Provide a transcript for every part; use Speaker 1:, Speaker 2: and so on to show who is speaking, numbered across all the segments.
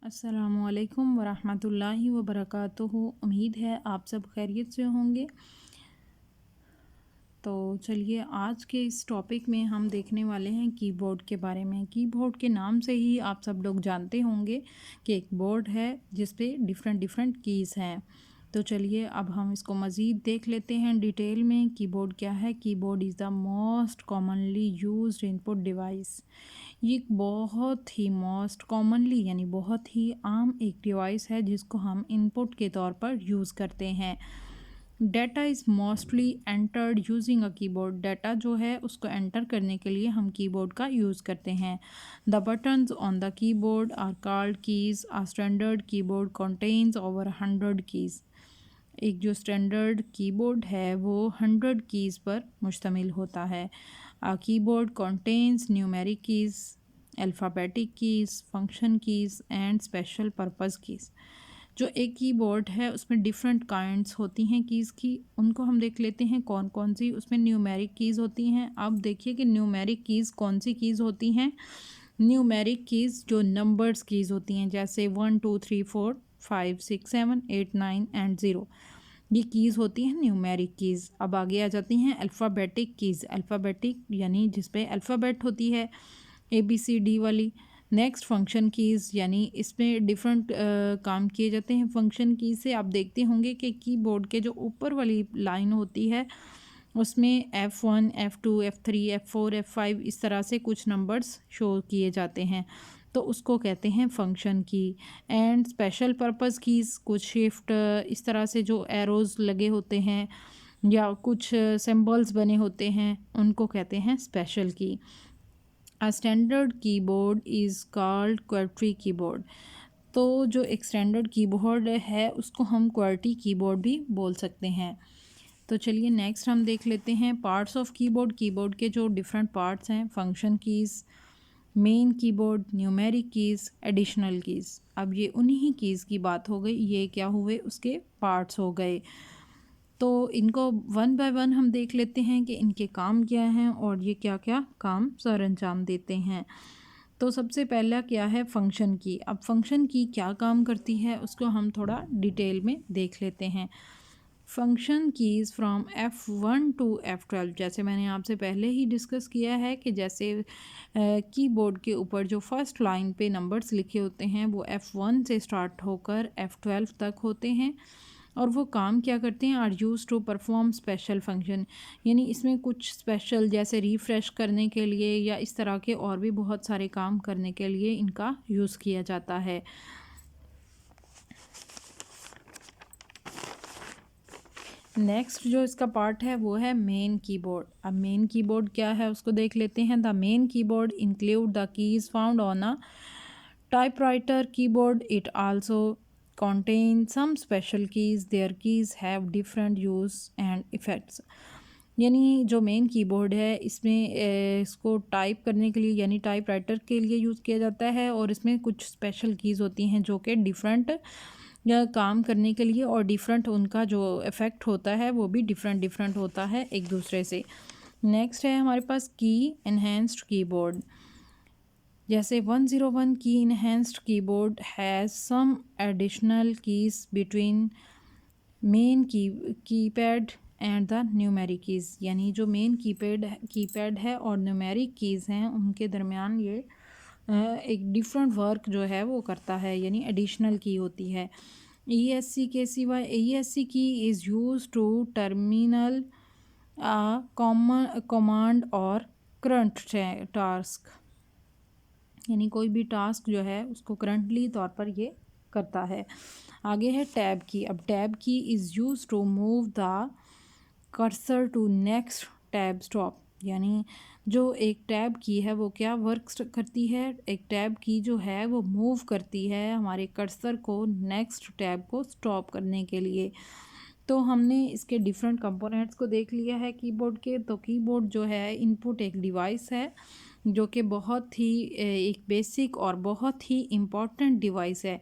Speaker 1: अस्सलामुअलैकुम वरहमतुल्लाहि वबरकातुहू। उम्मीद है आप सब खैरियत से होंगे। तो चलिए आज के इस टॉपिक में हम देखने वाले हैं कीबोर्ड के बारे में। कीबोर्ड के नाम से ही आप सब लोग जानते होंगे कि एक बोर्ड है जिस पे डिफरेंट डिफरेंट कीज़ हैं। तो चलिए अब हम इसको मज़ीद देख लेते हैं डिटेल में। कीबोर्ड क्या है? Keyboard is the most commonly used input device. ये एक बहुत ही मोस्ट कॉमनली यानी बहुत ही आम एक डिवाइस है जिसको हम इनपुट के तौर पर यूज़ करते हैं। Data is mostly entered using a keyboard. Data जो है उसको एंटर करने के लिए हम कीबोर्ड का यूज़ करते हैं। The buttons on the keyboard are called keys. A standard keyboard contains over 100 keys. एक जो स्टैंडर्ड कीबोर्ड है वो 100 कीज़ पर मुश्तमिल होता है। A keyboard contains numeric keys, alphabetic keys, function keys and special purpose keys. जो एक कीबोर्ड है उसमें डिफरेंट काइंड्स होती हैं कीज़ की, उनको हम देख लेते हैं कौन कौन सी। उसमें न्यूमेरिक कीज़ होती हैं। अब देखिए कि न्यूमेरिक कीज़ कौन सी कीज़ होती हैं। न्यूमेरिक कीज़ जो नंबर्स कीज़ होती हैं, जैसे 1 2 3 4 5 6 7 8 9 एंड 0, ये कीज़ होती हैं न्यूमेरिक कीज़। अब आगे आ जाती हैं अल्फ़ाबेटिक कीज़। अल्फ़ाबेटिक यानी जिस पे अल्फ़ाबेट होती है, ABCD वाली। नेक्स्ट फंक्शन कीज़, यानी इसमें डिफरेंट काम किए जाते हैं फंक्शन की से। आप देखते होंगे कि कीबोर्ड के जो ऊपर वाली लाइन होती है उसमें F1 F2 F3 F4 F5 इस तरह से कुछ नंबर्स शो किए जाते हैं, तो उसको कहते हैं फंक्शन की। एंड स्पेशल पर्पज़ कीज़, कुछ शिफ्ट इस तरह से जो एरोज़ लगे होते हैं या कुछ सिंबल्स बने होते हैं, उनको कहते हैं स्पेशल की। A standard keyboard is called QWERTY keyboard. तो जो एक स्टैंडर्ड कीबोर्ड है उसको हम QWERTY कीबोर्ड भी बोल सकते हैं। तो चलिए नेक्स्ट हम देख लेते हैं पार्ट्स ऑफ कीबोर्ड। कीबोर्ड के जो डिफरेंट पार्ट्स हैं, function keys, main keyboard, numeric keys, additional keys. अब ये उन्हीं कीज़ की बात हो गई, ये क्या हुए उसके पार्ट्स हो गए। तो इनको वन बाय वन हम देख लेते हैं कि इनके काम क्या हैं और ये क्या क्या काम सर अंजाम देते हैं। तो सबसे पहला क्या है? फंक्शन की। अब फंक्शन की क्या काम करती है उसको हम थोड़ा डिटेल में देख लेते हैं। Function keys from F1 to F12, जैसे मैंने आपसे पहले ही डिस्कस किया है कि जैसे कीबोर्ड के ऊपर जो फर्स्ट लाइन पे नंबर्स लिखे होते हैं वो F1 से स्टार्ट होकर F12 तक होते हैं, और वो काम क्या करते हैं? Are use to perform special function, यानी इसमें कुछ स्पेशल जैसे रिफ़्रेश करने के लिए या इस तरह के और भी बहुत सारे काम करने के लिए इनका यूज़ किया जाता है। नेक्स्ट जो इसका पार्ट है वो है मेन कीबोर्ड। अब मेन कीबोर्ड क्या है उसको देख लेते हैं। The main keyboard include the keys found on a typewriter keyboard. It also contain some special keys. Their keys have different use and effects। यानी जो मेन कीबोर्ड है इसमें इसको टाइप करने के लिए यानी टाइप राइटर के लिए यूज़ किया जाता है, और इसमें कुछ स्पेशल कीज़ होती हैं जो कि डिफरेंट या काम करने के लिए, और डिफरेंट उनका जो इफ़ेक्ट होता है वो भी डिफरेंट डिफरेंट होता है एक दूसरे से। नेक्स्ट है हमारे पास की एनहेंस्ड कीबोर्ड। जैसे 101 key enhanced keyboard has some additional keys between main keypad and the numeric keys. यानी जो मेन कीपैड है और न्यूमेरिक कीज़ हैं उनके दरमियान ये एक डिफरेंट वर्क जो है वो करता है, यानी एडिशनल की होती है। ESC के सिवाय ESC key is use to terminal command और करंट टास्क, यानी कोई भी टास्क जो है उसको करंटली तौर पर ये करता है। आगे है टैब की। अब tab key is use to move the cursor to next tab stop, यानी जो एक टैब की है वो क्या वर्क करती है? एक टैब की जो है वो मूव करती है हमारे कर्सर को नेक्स्ट टैब को स्टॉप करने के लिए। तो हमने इसके डिफरेंट कंपोनेंट्स को देख लिया है कीबोर्ड के। तो कीबोर्ड जो है इनपुट एक डिवाइस है जो कि बहुत ही एक बेसिक और बहुत ही इम्पॉर्टेंट डिवाइस है,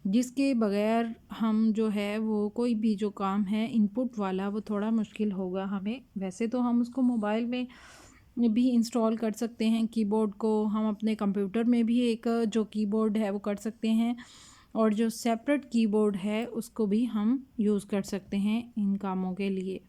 Speaker 1: जिसके बगैर हम जो है वो कोई भी जो काम है इनपुट वाला वो थोड़ा मुश्किल होगा हमें। वैसे तो हम उसको मोबाइल में भी इंस्टॉल कर सकते हैं। कीबोर्ड को हम अपने कंप्यूटर में भी एक जो कीबोर्ड है वो कर सकते हैं, और जो सेपरेट कीबोर्ड है उसको भी हम यूज़ कर सकते हैं इन कामों के लिए।